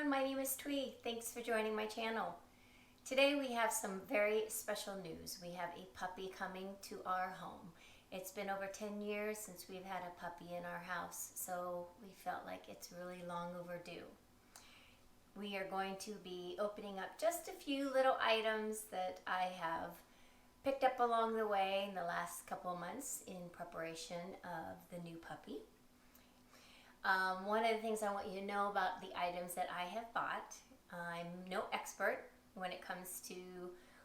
everyone, my name is Thuy. Thanks for joining my channel. Today we have some very special news. We have a puppy coming to our home. It's been over 10 years since we've had a puppy in our house, so we felt like it's really long overdue. We are going to be opening up just a few little items that I have picked up along the way in the last couple of months in preparation of the new puppy. One of the things I want you to know about the items that I have bought, I'm no expert when it comes to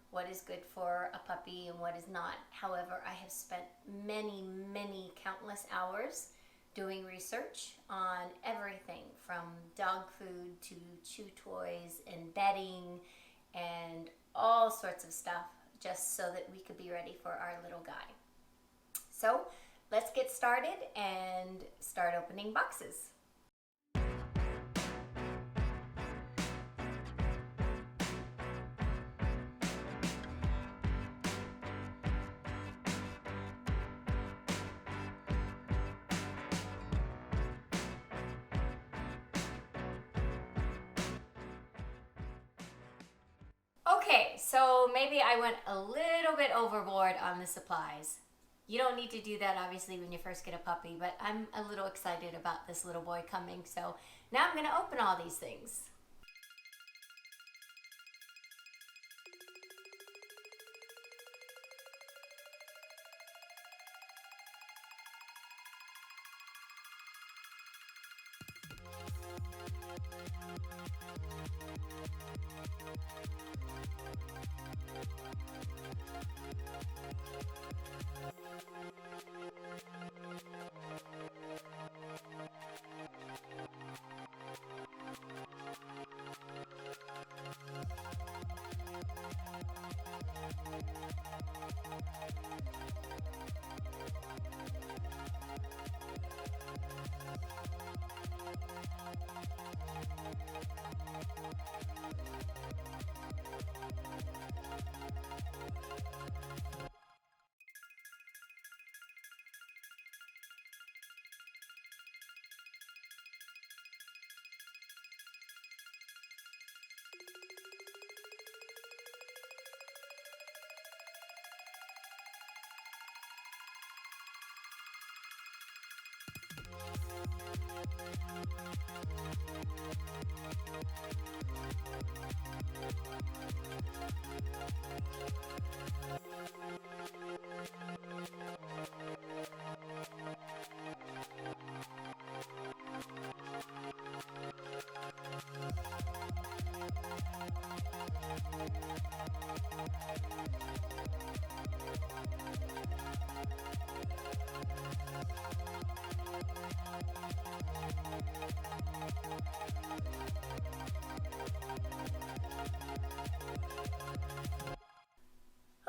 what is good for a puppy and what is not. However, I have spent many countless hours doing research on everything from dog food to chew toys and bedding and all sorts of stuff, just so that we could be ready for our little guy. So let's get started and start opening boxes. Okay, so maybe I went a little bit overboard on the supplies. You don't need to do that obviously when you first get a puppy, but I'm a little excited about this little boy coming, so now I'm going to open all these things.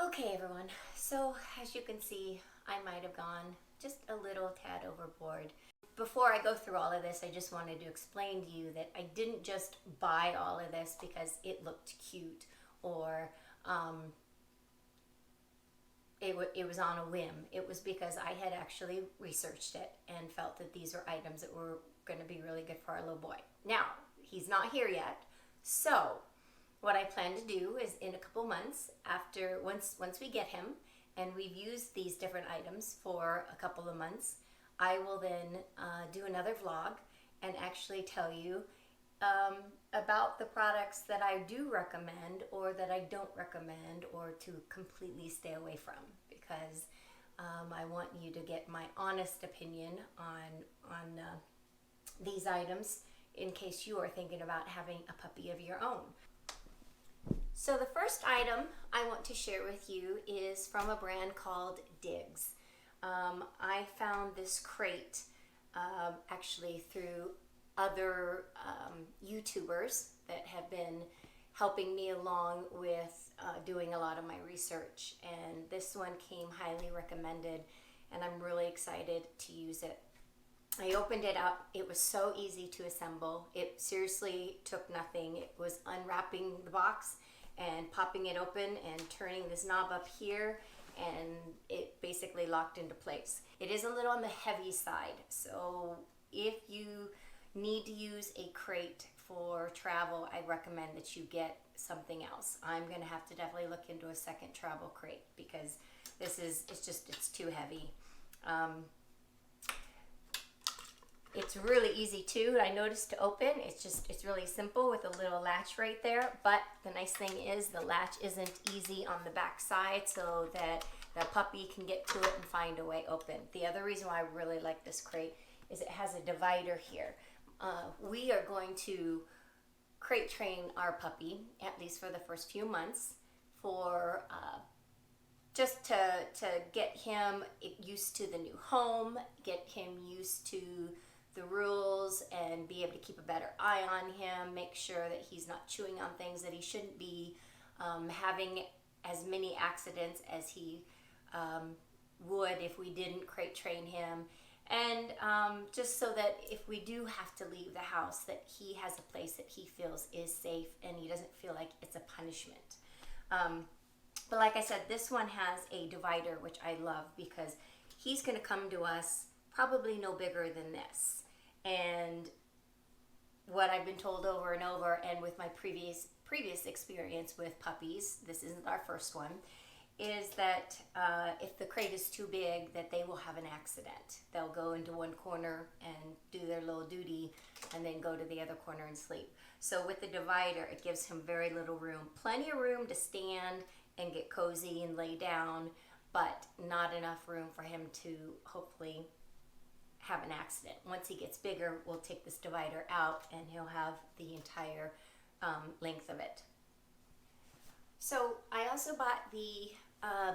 Okay everyone, so as you can see, I might have gone just a little tad overboard. Before I go through all of this, I just wanted to explain to you that I didn't just buy all of this because it looked cute or it was on a whim. It was because I had actually researched it and felt that these were items that were going to be really good for our little boy. Now, he's not here yet, so what I plan to do is in a couple months, after once we get him and we've used these different items for a couple of months, I will then do another vlog and actually tell you about the products that I do recommend or that I don't recommend or to completely stay away from, because I want you to get my honest opinion on these items in case you are thinking about having a puppy of your own. So the first item I want to share with you is from a brand called Diggs. I found this crate actually through other YouTubers that have been helping me along with doing a lot of my research, and this one came highly recommended and I'm really excited to use it. I opened it up. It was so easy to assemble. It seriously took nothing. It was unwrapping the box and popping it open and turning this knob up here, and it basically locked into place. It is a little on the heavy side, so if you need to use a crate for travel, I recommend that you get something else. I'm going to have to definitely look into a second travel crate because it's too heavy. It's really easy too, I noticed, to open. It's really simple with a little latch right there. But the nice thing is the latch isn't easy on the back side, so that the puppy can get to it and find a way open. The other reason why I really like this crate is it has a divider here. We are going to crate train our puppy, at least for the first few months, for just to get him used to the new home, get him used to the rules, and be able to keep a better eye on him, make sure that he's not chewing on things that he shouldn't be, having as many accidents as he would if we didn't crate train him, and just so that if we do have to leave the house, that he has a place that he feels is safe and he doesn't feel like it's a punishment. But like I said, this one has a divider, which I love because he's going to come to us probably no bigger than this. And what I've been told over and over, and with my previous experience with puppies, this isn't our first one, is that if the crate is too big, that they will have an accident. They'll go into one corner and do their little duty and then go to the other corner and sleep. So with the divider, it gives him very little room. Plenty of room to stand and get cozy and lay down, but not enough room for him to hopefully have an accident. Once he gets bigger, we'll take this divider out and he'll have the entire length of it. So I also bought the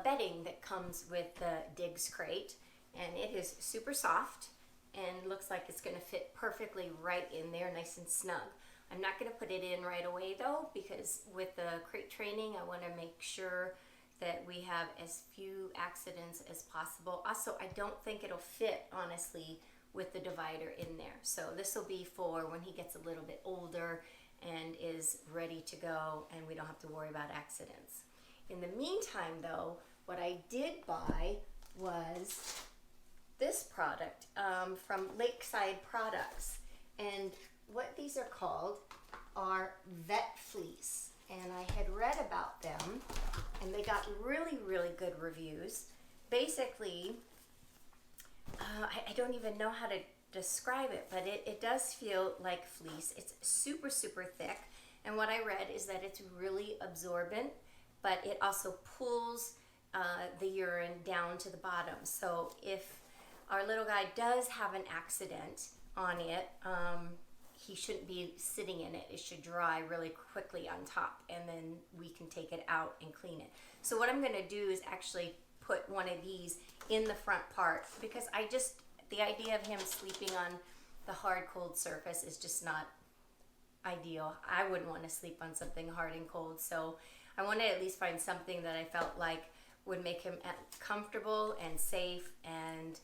bedding that comes with the Diggs crate, and it is super soft and looks like it's going to fit perfectly right in there, nice and snug. I'm not going to put it in right away though, because with the crate training, I want to make sure that we have as few accidents as possible. Also, I don't think it'll fit, honestly, with the divider in there. So this will be for when he gets a little bit older and is ready to go, and we don't have to worry about accidents. In the meantime though, what I did buy was this product from Lakeside Products, and what these are called are vet fleece, and I had read about them and they got really good reviews. Basically, I don't even know how to describe it, but it does feel like fleece. It's super thick, and what I read is that it's really absorbent, but it also pulls the urine down to the bottom. So if our little guy does have an accident on it, he shouldn't be sitting in it. It should dry really quickly on top, and then we can take it out and clean it. So what I'm going to do is actually put one of these in the front part, because the idea of him sleeping on the hard cold surface is just not ideal. I wouldn't want to sleep on something hard and cold, so I wanted to at least find something that I felt like would make him comfortable and safe and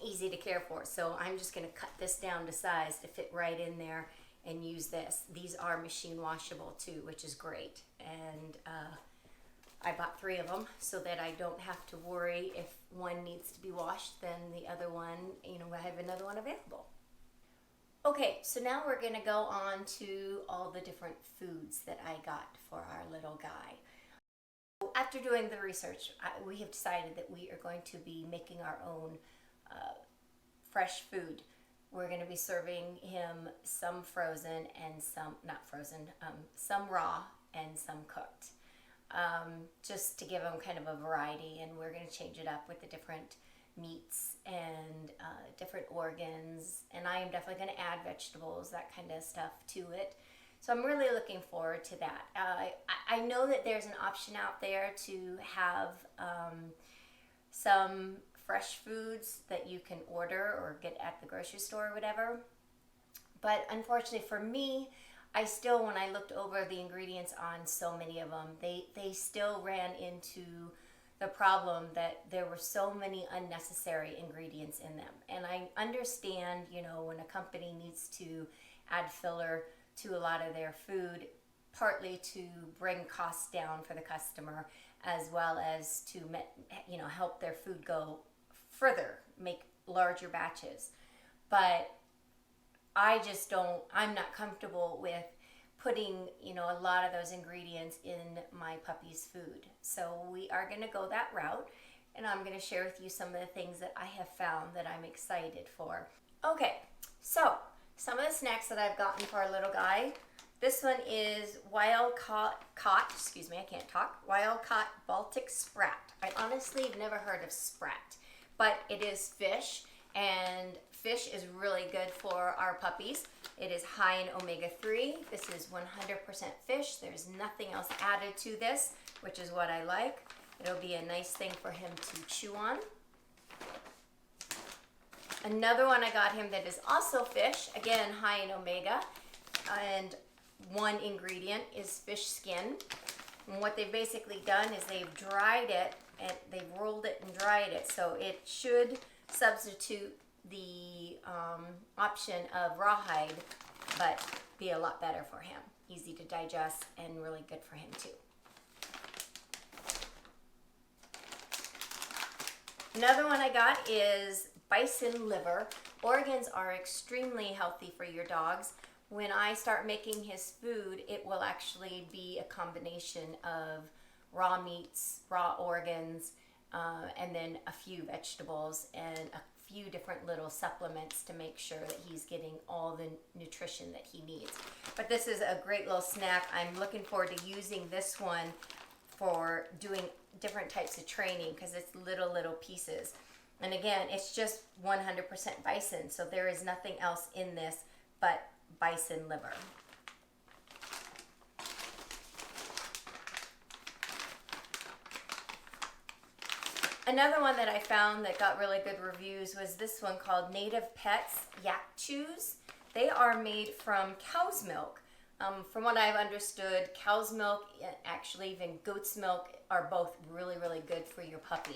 easy to care for. So I'm just going to cut this down to size to fit right in there and use this. These are machine washable too, which is great. And I bought 3 of them so that I don't have to worry if one needs to be washed, then the other one, I have another one available. Okay, so now we're going to go on to all the different foods that I got for our little guy. After doing the research, we have decided that we are going to be making our own fresh food. We're going to be serving him some frozen and some not frozen, some raw and some cooked, just to give him kind of a variety. And we're going to change it up with the different meats and different organs, and I am definitely going to add vegetables, that kind of stuff to it. So I'm really looking forward to that. I know that there's an option out there to have some fresh foods that you can order or get at the grocery store or whatever. But unfortunately for me, I still, when I looked over the ingredients on so many of them, they still ran into the problem that there were so many unnecessary ingredients in them. And I understand, when a company needs to add filler to a lot of their food, partly to bring costs down for the customer, as well as to help their food go further, make larger batches. But I'm not comfortable with putting, you know, a lot of those ingredients in my puppy's food. So we are going to go that route, and I'm going to share with you some of the things that I have found that I'm excited for. Okay, so some of the snacks that I've gotten for our little guy. This one is wild caught, wild caught Baltic sprat. I honestly have never heard of sprat, but it is fish, and fish is really good for our puppies. It is high in omega-3. This is 100% fish. There's nothing else added to this, which is what I like. It'll be a nice thing for him to chew on. Another one I got him that is also fish, again high in omega, and one ingredient is fish skin. And what they've basically done is they've dried it, and they've rolled it and dried it, so it should substitute the option of rawhide, but be a lot better for him. Easy to digest and really good for him too. Another one I got is bison liver. Organs are extremely healthy for your dogs. When I start making his food, it will actually be a combination of raw meats, raw organs, and then a few vegetables and a few different little supplements to make sure that he's getting all the nutrition that he needs. But this is a great little snack. I'm looking forward to using this one for doing different types of training because it's little pieces. And again, it's just 100% bison, so there is nothing else in this but bison liver. Another one that I found that got really good reviews was this one called Native Pets Yak Chews. They are made from cow's milk. From what I've understood, cow's milk, actually even goat's milk, are both really good for your puppy.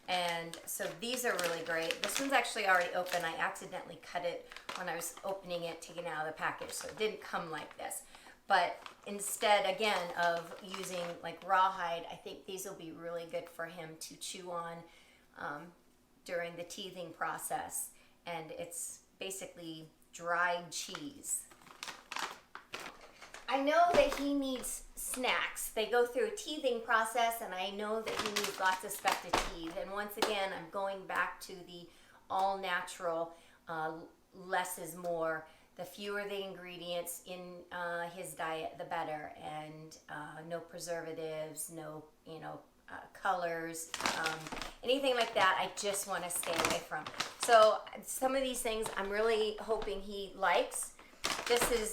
And so these are really great. This one's actually already open. I accidentally cut it when I was opening it, taking it out of the package, so it didn't come like this. But instead, again, of using like rawhide, I think these will be really good for him to chew on during the teething process. And it's basically dried cheese. I know that he needs snacks. They go through a teething process, and I know that he needs lots of stuff to teeth. And once again, I'm going back to the all-natural, less is more. The fewer the ingredients in his diet, the better. And no preservatives, no colors, anything like that. I just want to stay away from. So some of these things I'm really hoping he likes.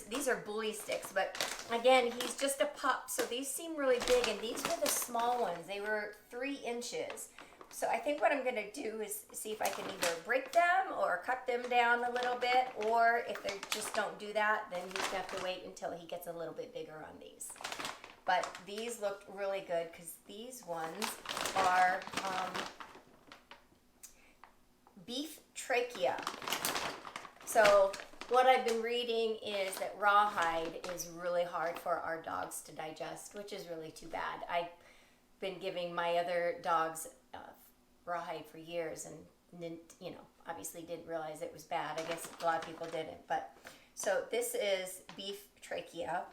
These are bully sticks, but again, he's just a pup, so these seem really big, and these were the small ones. They were 3 inches. So I think what I'm going to do is see if I can either break them or cut them down a little bit, or if they just don't do that, then he's going to have to wait until he gets a little bit bigger on these. But these looked really good because these ones are beef trachea. So what I've been reading is that rawhide is really hard for our dogs to digest, which is really too bad. I've been giving my other dogs rawhide for years and, obviously didn't realize it was bad. I guess a lot of people didn't. But so this is beef trachea,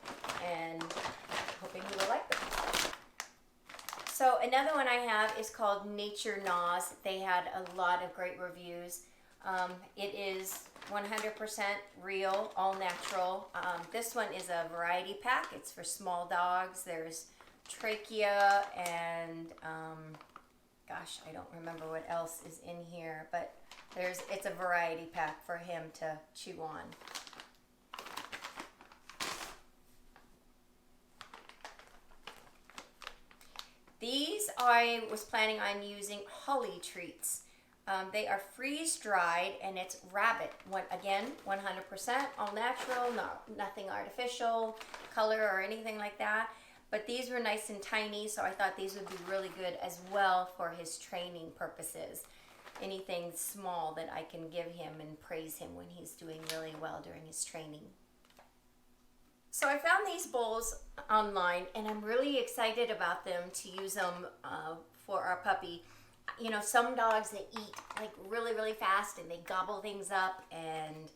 and hoping he will like them. So another one I have is called Nature Gnaws. They had a lot of great reviews. It is 100% real, all natural. This one is a variety pack. It's for small dogs. There's trachea and gosh, I don't remember what else is in here, but it's a variety pack for him to chew on. These I was planning on using Holly treats. They are freeze-dried, and it's rabbit. Again, 100% all natural, nothing artificial, color or anything like that. But these were nice and tiny, so I thought these would be really good as well for his training purposes. Anything small that I can give him and praise him when he's doing really well during his training. So I found these bowls online, and I'm really excited about them to use them for our puppy. Some dogs, they eat like really fast and they gobble things up, and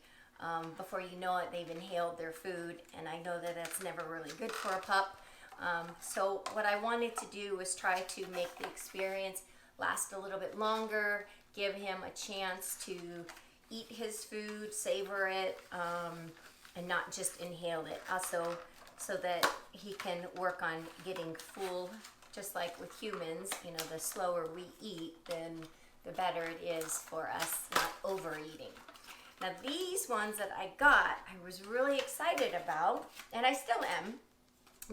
Before you know it, they've inhaled their food, and I know that that's never really good for a pup. So what I wanted to do was try to make the experience last a little bit longer, give him a chance to eat his food, savor it, and not just inhale it. Also, so that he can work on getting full, just like with humans. You know, the slower we eat, then the better it is for us not overeating. Now these ones that I got, I was really excited about, and I still am,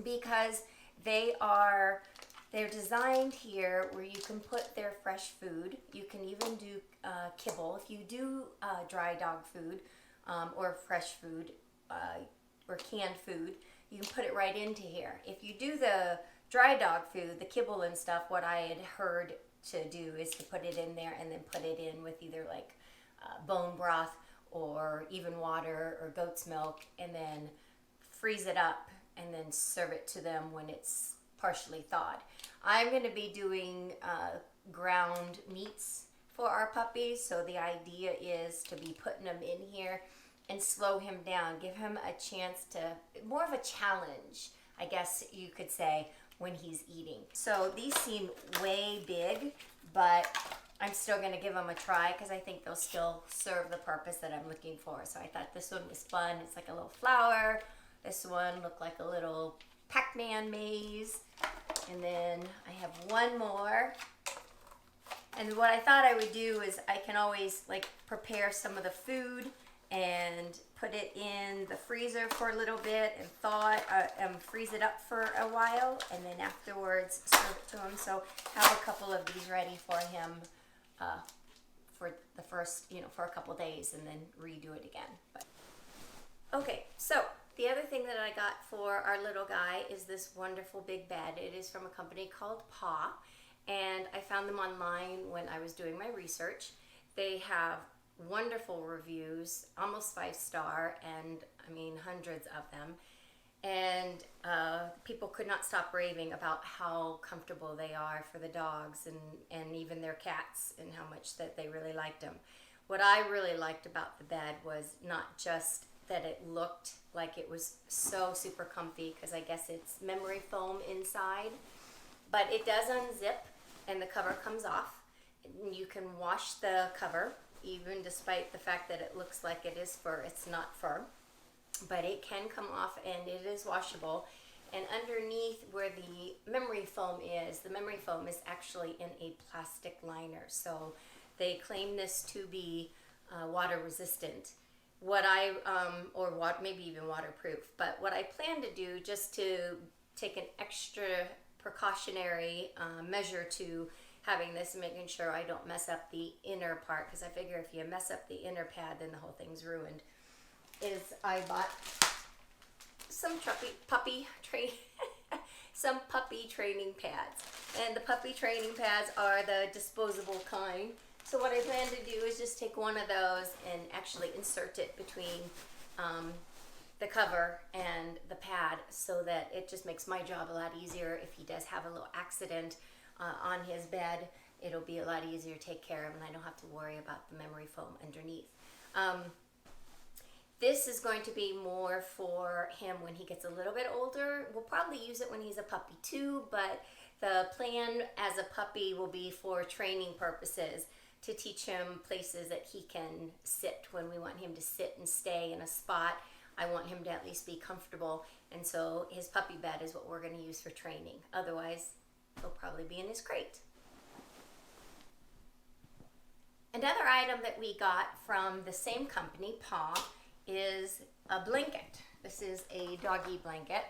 because they're designed here where you can put their fresh food. You can even do kibble. If you do dry dog food or fresh food or canned food, you can put it right into here. If you do the dry dog food, the kibble and stuff, what I had heard to do is to put it in there and then put it in with either like bone broth or even water or goat's milk, and then freeze it up and then serve it to them when it's partially thawed. I'm going to be doing ground meats for our puppies, so the idea is to be putting them in here and slow him down, give him a chance to, more of a challenge, I guess you could say, when he's eating. So these seem way big, but I'm still going to give them a try because I think they'll still serve the purpose that I'm looking for. So I thought this one was fun. It's like a little flower. This one looked like a little Pac-Man maze. And then I have one more. And what I thought I would do is I can always like prepare some of the food and put it in the freezer for a little bit and thaw it, freeze it up for a while, and then afterwards serve it to him. So have a couple of these ready for him for the first, for a couple days, and then redo it again. But okay, so the other thing that I got for our little guy is this wonderful big bed. It is from a company called Paw, and I found them online when I was doing my research. They have wonderful reviews, almost 5-star, and I mean hundreds of them. And people could not stop raving about how comfortable they are for the dogs and even their cats, and how much that they really liked them. What I really liked about the bed was not just that it looked like it was so super comfy, because I guess it's memory foam inside, but it does unzip and the cover comes off. You can wash the cover, even despite the fact that it looks like it is fur. It's not fur, but it can come off and it is washable. And underneath where the memory foam is, the memory foam is actually in a plastic liner. So they claim this to be water resistant. What I, maybe even waterproof, but what I plan to do, just to take an extra precautionary measure to having this, making sure I don't mess up the inner part, because I figure if you mess up the inner pad, then the whole thing's ruined, is I bought some puppy training pads. And the puppy training pads are the disposable kind. So what I plan to do is just take one of those and actually insert it between the cover and the pad, so that it just makes my job a lot easier. If he does have a little accident on his bed, it'll be a lot easier to take care of, and I don't have to worry about the memory foam underneath. This is going to be more for him when he gets a little bit older. We'll probably use it when he's a puppy too, but the plan as a puppy will be for training purposes, to teach him places that he can sit when we want him to sit and stay in a spot. I want him to at least be comfortable, and so his puppy bed is what we're going to use for training. Otherwise, he'll probably be in his crate. Another item that we got from the same company, Paw, is a blanket. This is a doggy blanket,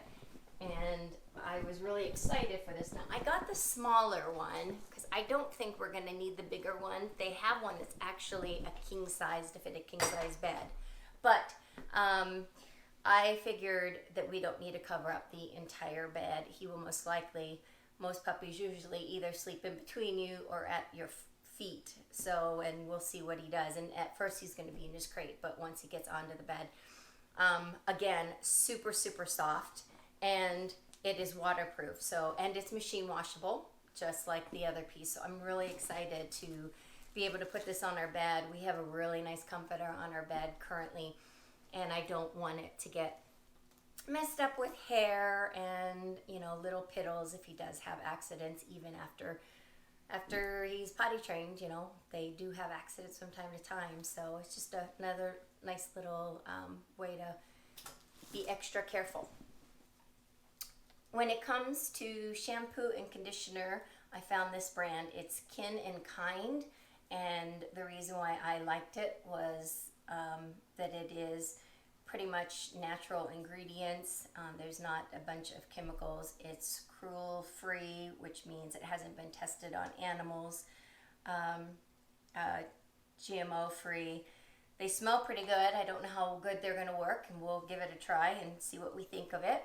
and I was really excited for this. Now, I got the smaller one because I don't think we're going to need the bigger one. They have one that's actually a king size, to fit a king size bed. But I figured that we don't need to cover up the entire bed. He will most puppies usually either sleep in between you or at your feet. So, and we'll see what he does. And at first he's going to be in his crate, but once he gets onto the bed, again, super, super soft, and it is waterproof. So, and it's machine washable, just like the other piece. So I'm really excited to be able to put this on our bed. We have a really nice comforter on our bed currently, and I don't want it to get messed up with hair and, you know, little piddles if he does have accidents, even after he's potty trained. You know, they do have accidents from time to time, so it's just another nice little way to be extra careful. When it comes to shampoo and conditioner, I found this brand. It's Kin and Kind, and the reason why I liked it was that it is pretty much natural ingredients. There's not a bunch of chemicals. It's cruel free, which means it hasn't been tested on animals. GMO free. They smell pretty good. I don't know how good they're going to work, and we'll give it a try and see what we think of it.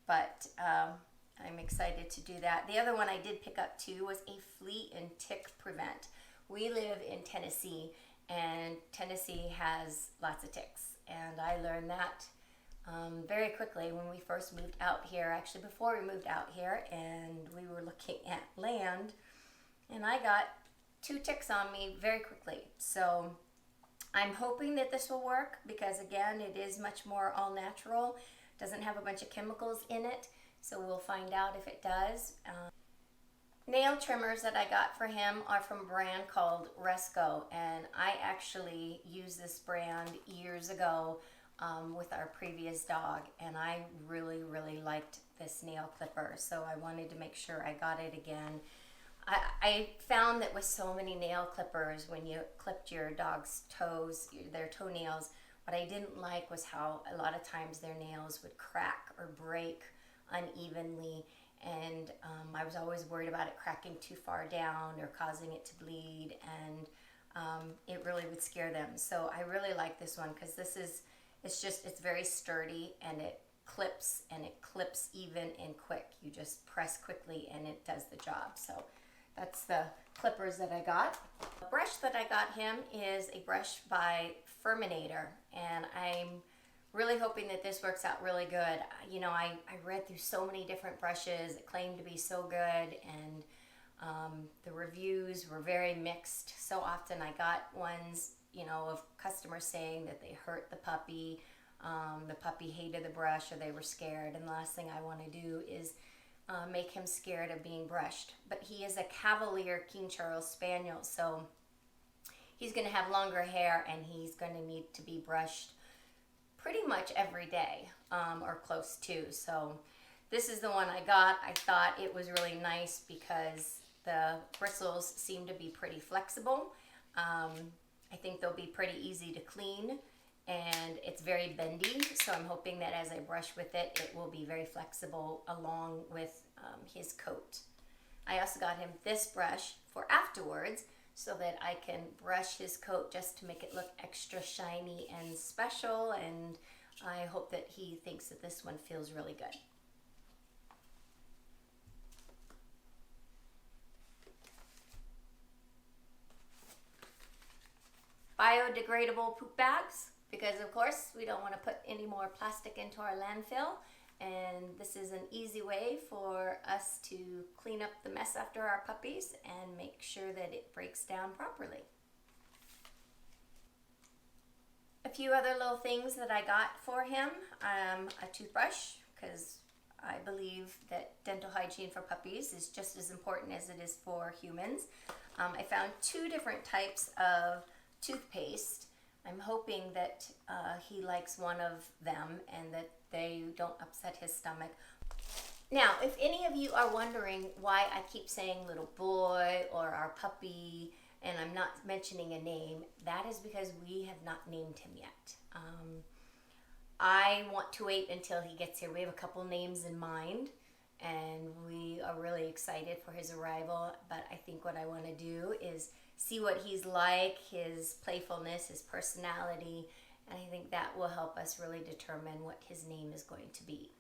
But I'm excited to do that. The other one I did pick up too was a flea and tick prevent. We live in Tennessee, and Tennessee has lots of ticks. And I learned that very quickly when we first moved out here. Actually, before we moved out here, and we were looking at land, and I got 2 ticks on me very quickly. So I'm hoping that this will work, because again, it is much more all natural. Doesn't have a bunch of chemicals in it, so we'll find out if it does. Nail trimmers that I got for him are from a brand called Resco, and I actually used this brand years ago with our previous dog, and I really, really liked this nail clipper, so I wanted to make sure I got it again. I found that with so many nail clippers, when you clipped your dog's toes, their toenails, what I didn't like was how a lot of times their nails would crack or break unevenly, and I was always worried about it cracking too far down or causing it to bleed, and it really would scare them. So I really like this one, because it's very sturdy, and it clips even and quick. You just press quickly and it does the job. So that's the clippers that I got. The brush that I got him is a brush by Furminator, and I'm really hoping that this works out really good. You know, I read through so many different brushes that claimed to be so good, and the reviews were very mixed. So often I got ones, you know, of customers saying that they hurt the puppy hated the brush, or they were scared, and the last thing I want to do is make him scared of being brushed. But he is a Cavalier King Charles Spaniel, so he's going to have longer hair, and he's going to need to be brushed pretty much every day, or close to. So this is the one I got. I thought it was really nice because the bristles seem to be pretty flexible. I think they'll be pretty easy to clean, and it's very bendy, so I'm hoping that as I brush with it, it will be very flexible along with his coat. I also got him this brush for afterwards, so that I can brush his coat just to make it look extra shiny and special, and I hope that he thinks that this one feels really good. Biodegradable poop bags, because of course we don't want to put any more plastic into our landfill, and this is an easy way for us to clean up the mess after our puppies and make sure that it breaks down properly. A few other little things that I got for him, a toothbrush, because I believe that dental hygiene for puppies is just as important as it is for humans. I found 2 different types of toothpaste. I'm hoping that he likes one of them and that they don't upset his stomach. Now, if any of you are wondering why I keep saying little boy or our puppy, and I'm not mentioning a name, that is because we have not named him yet. I want to wait until he gets here. We have a couple names in mind, and we are really excited for his arrival, but I think what I want to do is see what he's like, his playfulness, his personality, and I think that will help us really determine what his name is going to be.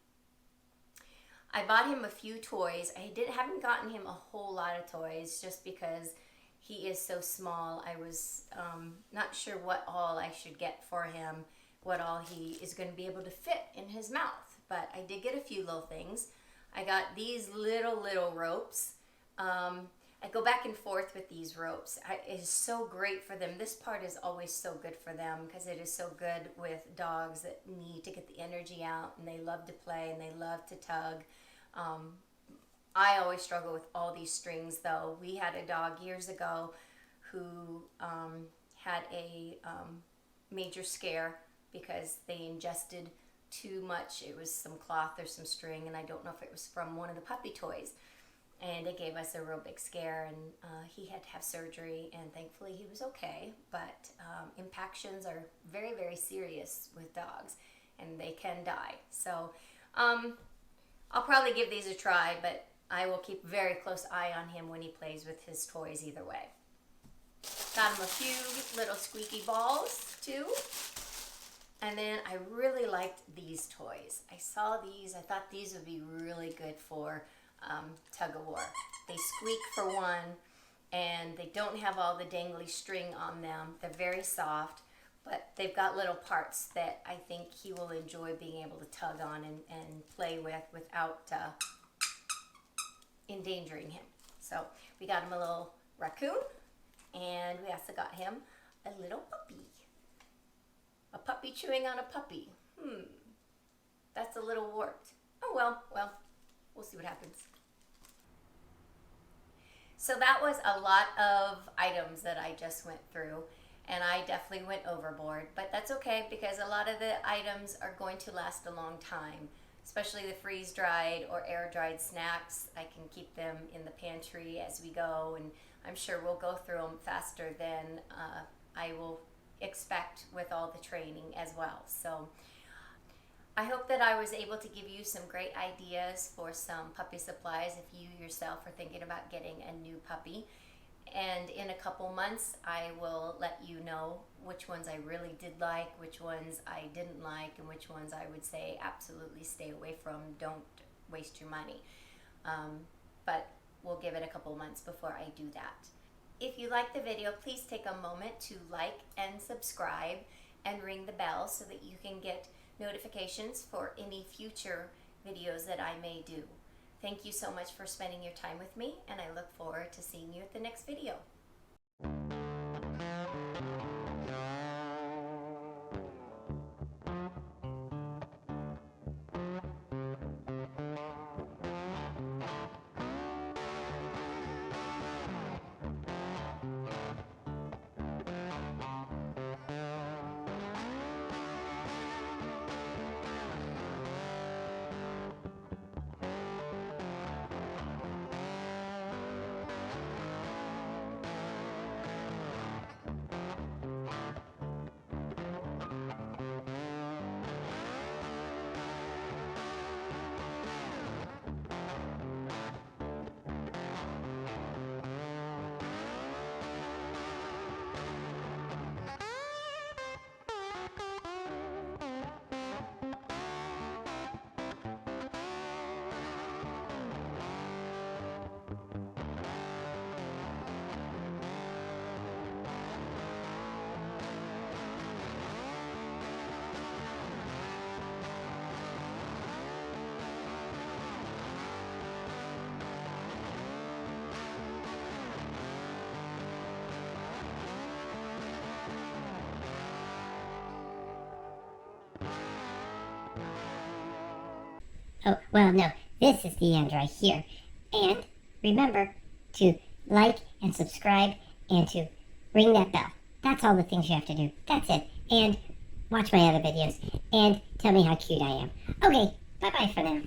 I bought him a few toys. I haven't gotten him a whole lot of toys just because he is so small. I was not sure what all I should get for him, what all he is going to be able to fit in his mouth, but I did get a few little things. I got these little ropes. I I go back and forth with these ropes. It is so great for them. This part is always so good for them because it is so good with dogs that need to get the energy out, and they love to play and they love to tug. I always struggle with all these strings though. We had a dog years ago who had a major scare because they ingested too much. It was some cloth or some string, and I don't know if it was from one of the puppy toys. And it gave us a real big scare, and he had to have surgery, and thankfully he was okay. But impactions are very, very serious with dogs, and they can die. So I'll probably give these a try, but I will keep a very close eye on him when he plays with his toys either way. Got him a few little squeaky balls too. And then I really liked these toys. I saw these, I thought these would be really good for tug-of-war. They squeak for one, and they don't have all the dangly string on them. They're very soft, but they've got little parts that I think he will enjoy being able to tug on and play with without endangering him. So we got him a little raccoon, and we also got him a little puppy. A puppy chewing on a puppy. That's a little warped. Oh well, we'll see what happens. So that was a lot of items that I just went through, and I definitely went overboard, but that's okay because a lot of the items are going to last a long time, especially the freeze-dried or air-dried snacks. I can keep them in the pantry as we go, and I'm sure we'll go through them faster than I will expect with all the training as well. So I hope that I was able to give you some great ideas for some puppy supplies if you yourself are thinking about getting a new puppy. And in a couple months, I will let you know which ones I really did like, which ones I didn't like, and which ones I would say absolutely stay away from. Don't waste your money. But we'll give it a couple months before I do that. If you like the video, please take a moment to like and subscribe and ring the bell so that you can get notifications for any future videos that I may do. Thank you so much for spending your time with me, and I look forward to seeing you at the next video. Oh, well, no, this is the end right here. And remember to like and subscribe and to ring that bell. That's all the things you have to do. That's it. And watch my other videos and tell me how cute I am. Okay, bye-bye for now.